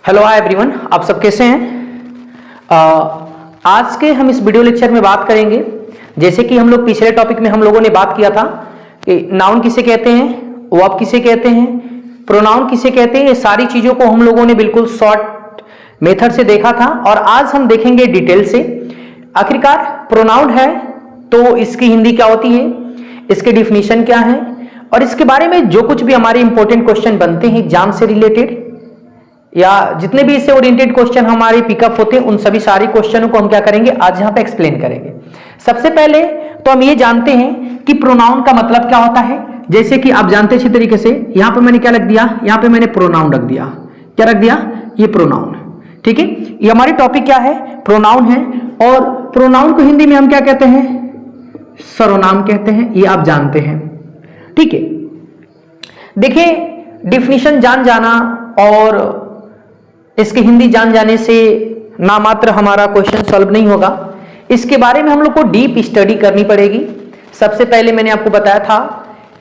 Hello hi everyone, आप सब कैसे हैं। आज के हम इस वीडियो लेक्चर में बात करेंगे, जैसे कि हम लोग पिछले टॉपिक में हम लोगों ने बात किया था कि नाउन किसे कहते हैं, वर्ब किसे कहते हैं, प्रोनाउन किसे कहते हैं। ये सारी चीजों को हम लोगों ने बिल्कुल शॉर्ट मेथड से देखा था और आज हम देखेंगे डिटेल से। आखिरकार प्रोनाउन है तो इसकी हिंदी क्या होती है, इसके डिफिनीशन क्या है और इसके बारे में जो कुछ भी हमारे इंपॉर्टेंट क्वेश्चन बनते हैं एग्जाम से रिलेटेड या जितने भी इससे ओरिएंटेड क्वेश्चन हमारे पिकअप होते हैं, उन सभी सारे क्वेश्चनों को हम क्या करेंगे, आज यहां पे एक्सप्लेन करेंगे। सबसे पहले तो हम ये जानते हैं कि प्रोनाउन का मतलब क्या होता है। जैसे कि आप जानते अच्छी तरीके से, यहां पे मैंने क्या रख दिया, यहां पे मैंने प्रोनाउन रख दिया। क्या रख दिया? ये प्रोनाउन। ठीक है, ये हमारी टॉपिक क्या है, प्रोनाउन है। और प्रोनाउन को हिंदी में हम क्या कहते हैं, सर्वनाम कहते हैं, ये आप जानते हैं। ठीक है, देखिए डिफिनीशन जान जाना और इसकी हिंदी जान जाने से ना मात्र हमारा क्वेश्चन सॉल्व नहीं होगा, इसके बारे में हम लोग को डीप स्टडी करनी पड़ेगी। सबसे पहले मैंने आपको बताया था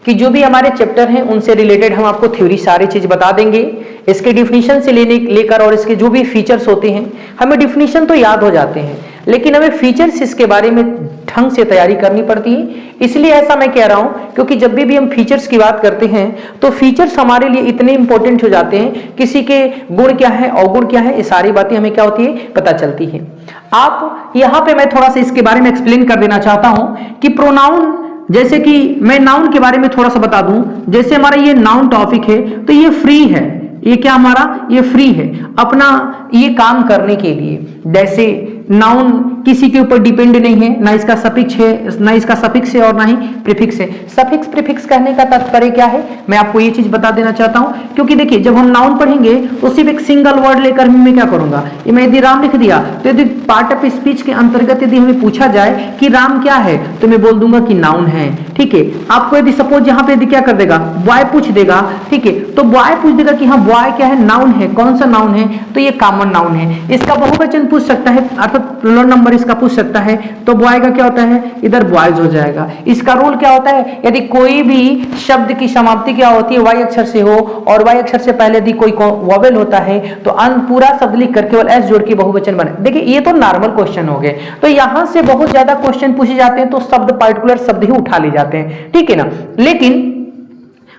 कि जो भी हमारे चैप्टर हैं उनसे रिलेटेड हम आपको थ्योरी सारी चीज बता देंगे। इसके डिफिनीशन से लेकर और इसके जो भी फीचर्स होते हैं, हमें डिफिनीशन तो याद हो जाते हैं लेकिन हमें फीचर्स इसके बारे में ढंग से तैयारी करनी पड़ती है। इसलिए ऐसा मैं कह रहा हूं क्योंकि जब भी हम फीचर्स की बात करते हैं तो फीचर्स हमारे लिए इतने इंपॉर्टेंट हो जाते हैं, किसी के गुण क्या है अवगुण क्या है, ये सारी बातें हमें क्या होती है, पता चलती है। आप यहां पे मैं थोड़ा सा इसके बारे में एक्सप्लेन कर देना चाहता हूं कि प्रोनाउन, जैसे कि मैं नाउन के बारे में थोड़ा सा बता दूं। जैसे हमारा ये नाउन टॉपिक है तो ये फ्री है, ये क्या हमारा, ये फ्री है अपना ये काम करने के लिए। जैसे नाउन किसी के ऊपर डिपेंड नहीं है, ना इसका सफिक्स है, ना इसका सफिक्स है और ना ही प्रीफिक्स है। सफिक्स प्रीफिक्स कहने का तात्पर्य क्या है, मैं आपको ये चीज बता देना चाहता हूं। क्योंकि देखिए जब हम नाउन पढ़ेंगे तो सिर्फ एक सिंगल वर्ड लेकर मैं क्या करूंगा, ये मैं यदि राम लिख दिया तो यदि पार्ट ऑफ स्पीच के अंतर्गत यदि हमें पूछा जाए कि राम क्या है तो मैं बोल दूंगा कि नाउन है। ठीक है, आपको यदि सपोज यहाँ पे यदि क्या कर देगा, बॉय पूछ देगा, ठीक है, तो बॉय पूछ देगा कि हाँ बॉय क्या है, नाउन है, कौन सा नाउन है, तो ये कॉमन नाउन है। इसका बहुवचन पूछ सकता है अर्थात प्लूरल नंबर इसका पूछ सकता है तो बॉय का क्या होता है, इधर बॉयज हो जाएगा। इसका रूल क्या होता है, यदि कोई भी शब्द की समाप्ति क्या होती है, वाई अक्षर से हो और वाई अक्षर से पहले यदि कोई वोवेल होता है तो पूरा शब्द लिख कर केवल एस जोड़ के बहुवचन बने। देखिए ये तो नॉर्मल क्वेश्चन हो गए, तो यहां से बहुत ज्यादा क्वेश्चन पूछे जाते हैं तो शब्द पर्टिकुलर शब्द ही उठा ले जाते हैं। ठीक है ना, लेकिन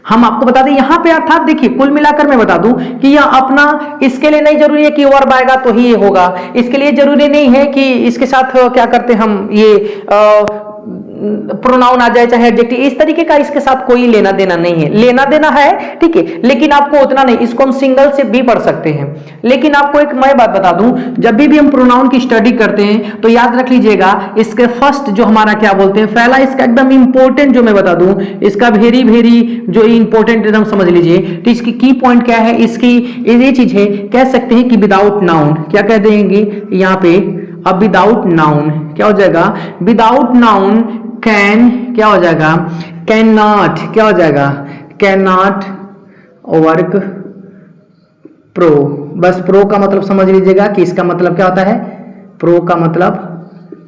हम आपको बता दें यहाँ पे अर्थात देखिए कुल मिलाकर मैं बता दूं कि यह अपना, इसके लिए नहीं जरूरी है कि वर्ब आएगा तो ही ये होगा, इसके लिए जरूरी नहीं है कि इसके साथ क्या करते हम ये प्रोनाउन आ जाए चाहे एडजेक्टिव, इस तरीके का इसके साथ कोई लेना देना नहीं है। लेना देना है ठीक है, लेकिन आपको उतना नहीं, इसको हम सिंगल से भी पढ़ सकते हैं। लेकिन आपको एक मैं बात बता दूं, जब भी हम प्रोनाउन की स्टडी करते हैं तो याद रख लीजिएगा इसके फर्स्ट जो हमारा क्या बोलते हैं, पहला इसका एकदम इंपॉर्टेंट जो मैं बता दूं, इसका वेरी वेरी जो इंपॉर्टेंट एकदम समझ लीजिए, तो इसकी की पॉइंट क्या है, इसकी ये चीज है, कह सकते हैं कि विदाउट नाउन, क्या कह देंगे यहाँ पे, अब विदाउट नाउन क्या हो जाएगा, विदाउट नाउन कैन क्या हो जाएगा, कैन नॉट क्या हो जाएगा, कैन नॉट वर्क प्रो। बस प्रो का मतलब समझ लीजिएगा कि इसका मतलब क्या होता है, प्रो का मतलब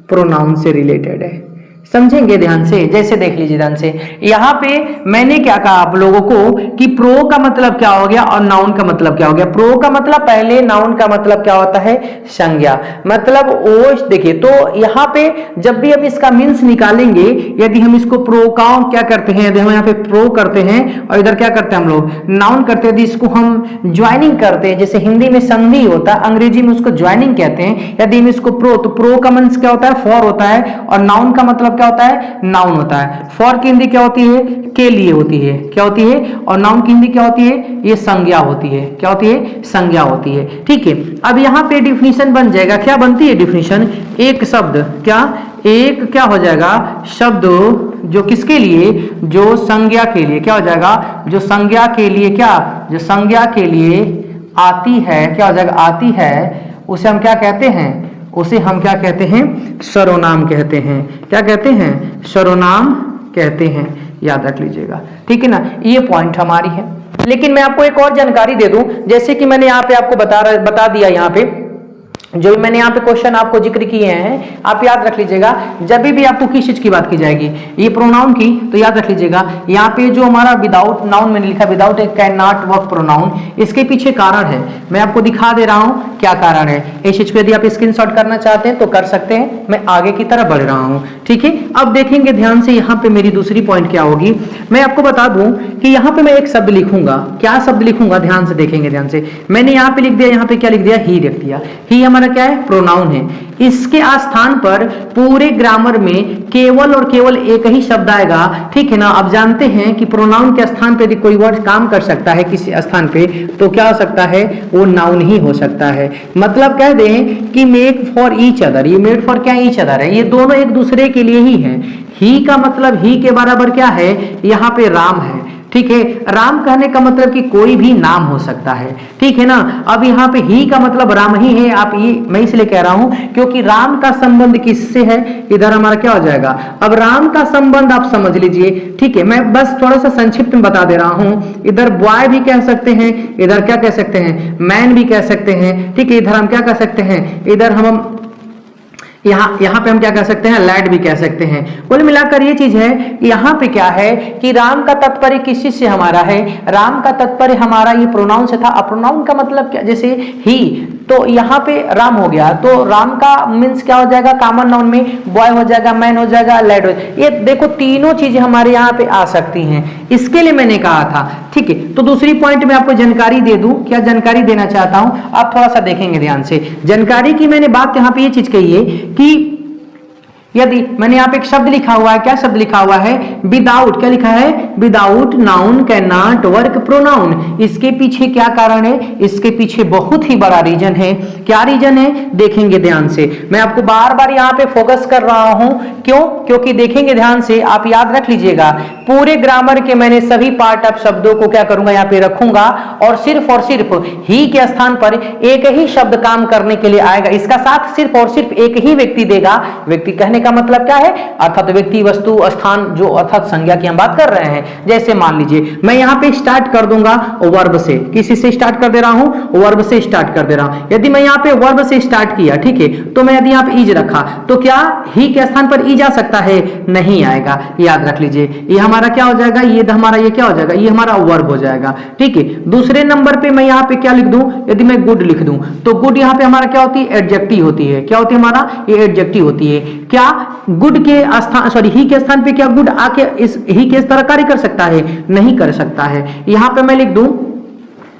प्रोनाउन से रिलेटेड है। समझेंगे ध्यान से, जैसे देख लीजिए ध्यान से, यहां पे मैंने क्या कहा आप लोगों को कि प्रो का मतलब क्या हो गया और नाउन का मतलब क्या हो गया। प्रो का मतलब पहले, नाउन का मतलब क्या होता है, संज्ञा, मतलब वो देखिए। तो यहाँ पे जब भी हम इसका मीन्स निकालेंगे, यदि हम इसको प्रो का क्या करते हैं, यदि हम यहाँ पे प्रो करते हैं और इधर क्या करते हैं हम लोग नाउन करते हैं, यदि इसको हम ज्वाइनिंग करते हैं, जैसे हिंदी में संधि होता है, अंग्रेजी में उसको ज्वाइनिंग कहते हैं। यदि हम इसको प्रो, तो प्रो का मीन्स क्या होता है, फॉर होता है, और नाउन का मतलब क्या होता है, नाउन होता है। फॉर की हिंदी क्या होती है, के लिए होती है, क्या होती है, और नाउन की हिंदी क्या होती है, ये संज्ञा होती है, क्या होती है, संज्ञा होती है। ठीक है, अब यहाँ पे डिफिनीशन बन जाएगा, क्या बनती है डिफिनीशन, एक शब्द, क्या एक क्या हो जाएगा, शब्द जो किसके लिए, जो संज्ञा के लिए, क्या हो जाएगा, जो संज्ञा के लिए, क्या, जो संज्ञा के लिए आती है, क्या हो जाएगा, आती है, उसे हम क्या कहते हैं, उसे हम क्या कहते हैं, सर्वनाम कहते हैं। क्या कहते हैं, सर्वनाम कहते हैं, याद रख लीजिएगा। ठीक है ना, ये पॉइंट हमारी है। लेकिन मैं आपको एक और जानकारी दे दूं, जैसे कि मैंने यहाँ पे आपको बता दिया, यहाँ पे जो भी मैंने यहाँ पे क्वेश्चन आपको जिक्र किए हैं आप याद रख लीजिएगा। जब भी आपको किस चीज की बात की जाएगी, ये प्रोनाउन की, तो याद रख लीजिएगा यहाँ पे जो हमारा विदाउट नाउन मैंने लिखा, without A can not work pronoun, इसके पीछे कारण है, मैं आपको दिखा दे रहा हूँ क्या कारण है। इस चीज को यदि आप स्क्रीनशॉट करना चाहते हैं तो कर सकते हैं, मैं आगे की तरफ बढ़ रहा हूँ। ठीक है, अब देखेंगे ध्यान से यहाँ पे मेरी दूसरी पॉइंट क्या होगी। मैं आपको बता दूं कि यहाँ पे मैं एक शब्द लिखूंगा, क्या शब्द लिखूंगा, ध्यान से देखेंगे, ध्यान से। मैंने यहाँ पे लिख दिया, यहाँ पे क्या लिख दिया, ही लिख दिया। ही हमारा क्या है, प्रोनाउन है। इसके स्थान पर पूरे ग्रामर में केवल और केवल एक ही शब्द आएगा। ठीक है ना, अब जानते हैं कि प्रोनाउन के स्थान पे यदि कोई वर्ड काम कर सकता है किसी स्थान पे, तो क्या हो सकता है, वो नाउन ही हो सकता है। मतलब कह दें कि मेक फॉर ईच अदर, ये मेड फॉर क्या, ईच अदर है, ये दोनों एक दूसरे के लिए ही है। ही का मतलब ही के बराबर क्या है, यहाँ पे राम है। ठीक है, राम कहने का मतलब कि कोई भी नाम हो सकता है। ठीक है ना, अब यहाँ पे ही का मतलब राम ही है। आप ये मैं इसलिए कह रहा हूं क्योंकि राम का संबंध किससे है, इधर हमारा क्या हो जाएगा, अब राम का संबंध आप समझ लीजिए। ठीक है, मैं बस थोड़ा सा संक्षिप्त में बता दे रहा हूं। इधर बॉय भी कह सकते हैं, इधर क्या कह सकते हैं, मैन भी कह सकते हैं। ठीक है, इधर हम क्या कह सकते हैं, इधर हम यहाँ पे हम क्या कह सकते हैं, लैड भी कह सकते हैं। कुल मिलाकर ये चीज है, यहाँ पे क्या है कि राम का तात्पर्य किस चीज से हमारा है, राम का तात्पर्य हमारा ये प्रोनाउन से था। अप्रोनाउन का मतलब क्या, जैसे ही, तो यहाँ पे राम हो गया, तो राम का मीन्स क्या हो जाएगा, कॉमन नाउन में बॉय हो जाएगा, मैन हो जाएगा, लैड हो जाएगा। ये देखो तीनों चीजें हमारे यहाँ पे आ सकती हैं, इसके लिए मैंने कहा था। ठीक है, तो दूसरी पॉइंट में आपको जानकारी दे दूं, क्या जानकारी देना चाहता हूं, आप थोड़ा सा देखेंगे ध्यान से। जानकारी की मैंने बात यहाँ पे ये चीज कही है कि यदि मैंने यहाँ पे एक शब्द लिखा हुआ है, क्या शब्द लिखा हुआ है, विदाउट, क्या लिखा है, without noun can not work pronoun. इसके पीछे क्या कारण है, इसके पीछे बहुत ही बड़ा रीजन है। क्या रीजन है, देखेंगे ध्यान से। मैं आपको बार बार यहाँ पे फोकस कर रहा हूं, क्यों, क्योंकि देखेंगे ध्यान से, आप याद रख लीजिएगा, पूरे ग्रामर के मैंने सभी पार्ट ऑफ शब्दों को क्या करूंगा, यहाँ पे रखूंगा, और सिर्फ ही के स्थान पर एक ही शब्द काम करने के लिए आएगा। इसका साथ सिर्फ और सिर्फ एक ही व्यक्ति देगा। व्यक्ति कहने का मतलब क्या है, अर्थात व्यक्ति, वस्तु, स्थान, जो अर्थात संज्ञा की हम बात कर रहे हैं। जैसे मान लीजिए मैं यहाँ पे स्टार्ट कर दूंगा वर्ब से, किसी से स्टार्ट कर दे रहा हूं, वर्ब से स्टार्ट कर दे रहा हूं। यदि मैं यहाँ पे वर्ब से स्टार्ट किया, ठीक है, तो मैं यदि यहाँ पे इज रखा, तो क्या ही के स्थान पर इज आ सकता है, नहीं आएगा। याद रख लीजिए, ये हमारा क्या हो जाएगा, ये हमारा ये क्या हो जाएगा, ये हमारा वर्ब हो जाएगा। ठीक है, दूसरे नंबर पे मैं यहाँ पे क्या लिख दूं, यदि मैं गुड लिख दूं, तो गुड यहाँ पे हमारा क्या होती है, एडजेक्टिव होती है। क्या होती है हमारा, ये एडजेक्टिव होती है। क्या गुड के स्थान, सॉरी ही के स्थान पे क्या गुड आके इस ही के इस तरह कार्य कर सकता है, नहीं कर सकता है। यहां पे मैं लिख दूं,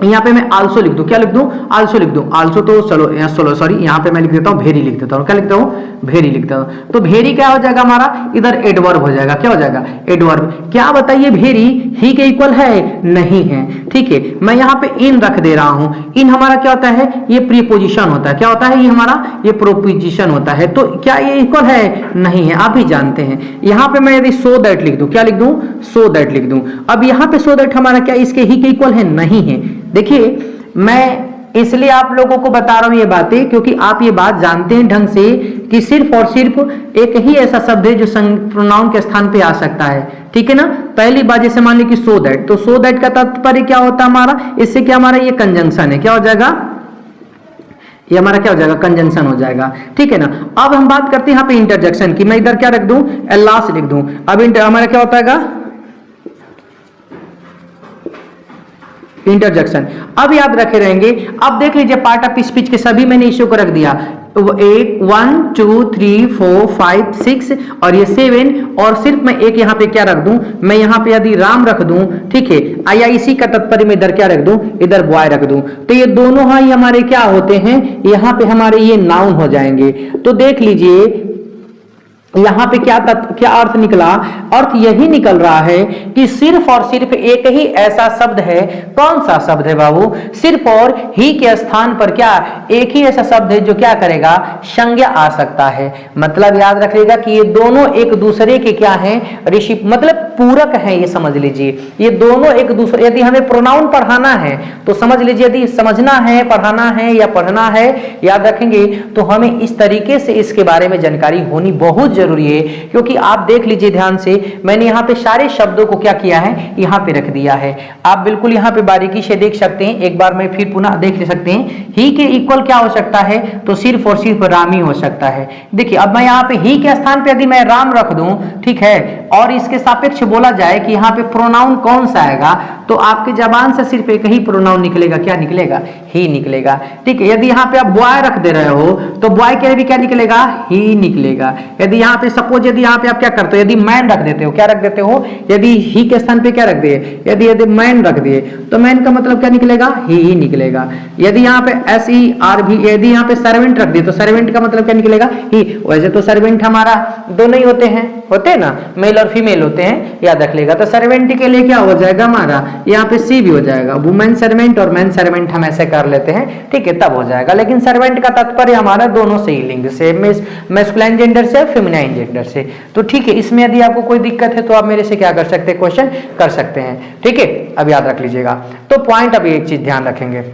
यहाँ पे मैं आल्सो लिख दूं, क्या लिख दूं, आल्सो लिख दूं। आल्सो तो चलो सॉरी, यहाँ पे मैं लिख देता हूँ भेरी लिख देता हूँ। क्या लिखता हूँ, भेरी लिखता हूँ। तो भेरी क्या हो जाएगा हमारा, इधर एडवर्ब हो जाएगा। क्या हो जाएगा, एडवर्ब। क्या बताइए, भेरी ही के इक्वल है, नहीं है। ठीक है, मैं यहाँ पे इन रख दे रहा हूँ। इन हमारा क्या होता है, ये प्रीपोजिशन होता है। क्या होता है, ये हमारा ये प्रोपोजिशन होता है। तो क्या ये इक्वल है, नहीं है, आप भी जानते हैं। यहाँ पे मैं यदि सो दैट लिख दूं, क्या लिख दूं, सो दैट लिख दूं। अब यहाँ पे सो दैट हमारा क्या इसके ही के इक्वल है, नहीं है। देखिए, मैं इसलिए आप लोगों को बता रहा हूं ये बातें, क्योंकि आप ये बात जानते हैं ढंग से कि सिर्फ और सिर्फ एक ही ऐसा शब्द है जो प्रोनाउन के स्थान पे आ सकता है। ठीक है ना, पहली बात जैसे मान ली कि सो दैट, तो सो दैट का तात्पर्य क्या होता है हमारा, इससे क्या हमारा ये कंजंक्शन है। क्या हो जाएगा, ये हमारा क्या हो जाएगा, कंजंक्शन हो जाएगा। ठीक है ना, अब हम बात करते हैं यहाँ पे इंटरजेक्शन की। मैं इधर क्या रख दूं, एलास लिख दूं। अब हमारा क्या होता है, इंटरजेक्शन। अब याद रखे रहेंगे। अब देख लीजिए, पार्ट ऑफ स्पीच के सभी मैंने इश्यू को रख दिया। 1 2 3 4 5 6 और ये 7, और सिर्फ मैं एक यहाँ पे क्या रख दूं, मैं यहाँ पे यदि राम रख दूं, ठीक है, या इसी का तात्पर्य में इधर क्या रख दूं, इधर बॉय रख दूं, तो ये दोनों ही हमारे क्या होते हैं, यहाँ पे हमारे ये नाउन हो जाएंगे। तो देख लीजिए यहाँ पे क्या अर्थ निकला, अर्थ यही निकल रहा है कि सिर्फ और सिर्फ एक ही ऐसा शब्द है। कौन सा शब्द है बाबू, सिर्फ और ही के स्थान पर क्या एक ही ऐसा शब्द है जो क्या करेगा, संज्ञा आ सकता है। मतलब याद रखिएगा कि ये दोनों एक दूसरे के क्या हैं, ऋषि, मतलब पूरक है, ये समझ लीजिए। ये दोनों एक दूसरे, यदि हमें प्रोनाउन पढ़ाना है तो समझ लीजिए, यदि समझना है, पढ़ाना है या पढ़ना है, याद रखेंगे, तो हमें इस तरीके से इसके बारे में जानकारी होनी बहुत जरूरी है। क्योंकि आप देख लीजिए ध्यान से, मैंने यहाँ पे सारे शब्दों को क्या किया है, यहाँ पे रख दिया है। आप बिल्कुल यहाँ पे बारीकी से देख सकते हैं, एक बार में फिर पुनः देख सकते हैं। ही के इक्वल क्या हो सकता है, तो सिर्फ और सिर्फ राम ही हो सकता है। देखिए अब मैं यहाँ पे ही के स्थान पे यदि मैं राम रख दूं, ठीक है, और इसके सापेक्ष बोला जाए कि यहाँ पे प्रोनाउन कौन सा आएगा, तो आपके जबान से सिर्फ एक ही प्रोनाउन निकलेगा, क्या निकलेगा, ही निकलेगा। ठीक है, यदि यहाँ पे आप बॉय रख दे रहे हो तो बॉय के लिए भी क्या निकलेगा, ही निकलेगा। यदि यहाँ पे सपोज यदि यहाँ पे आप क्या करते हो, यदि मैन रख देते हो, क्या रख देते हो, यदि ही के स्थान पे क्या रख दिए, यदि मैन रख दिए, तो मैन का मतलब क्या निकलेगा, ही निकलेगा। यदि यहाँ पे SER भी, यदि यहाँ पे सर्वेंट रख दिए तो सर्वेंट का मतलब क्या निकलेगा, ही। वैसे तो सर्वेंट हमारा दोनों ही होते हैं ना, मेल और फीमेल होते हैं, याद रख लेगा। तो सर्वेंट के लिए क्या हो जाएगा हमारा, यहाँ पे सी भी हो जाएगा, वुमेन सर्वेंट और मैन सर्वेंट हम ऐसे कर लेते हैं, ठीक है, तब हो जाएगा। लेकिन सर्वेंट का तात्पर्य हमारा दोनों से ही लिंग से, मैस्कुलाइन जेंडर से, फेमिनाइन जेंडर से। तो ठीक है, इसमें यदि आपको कोई दिक्कत है तो आप मेरे से क्या कर सकते हैं, क्वेश्चन कर सकते हैं। ठीक है, अब याद रख लीजिएगा। तो पॉइंट, अभी एक चीज ध्यान रखेंगे,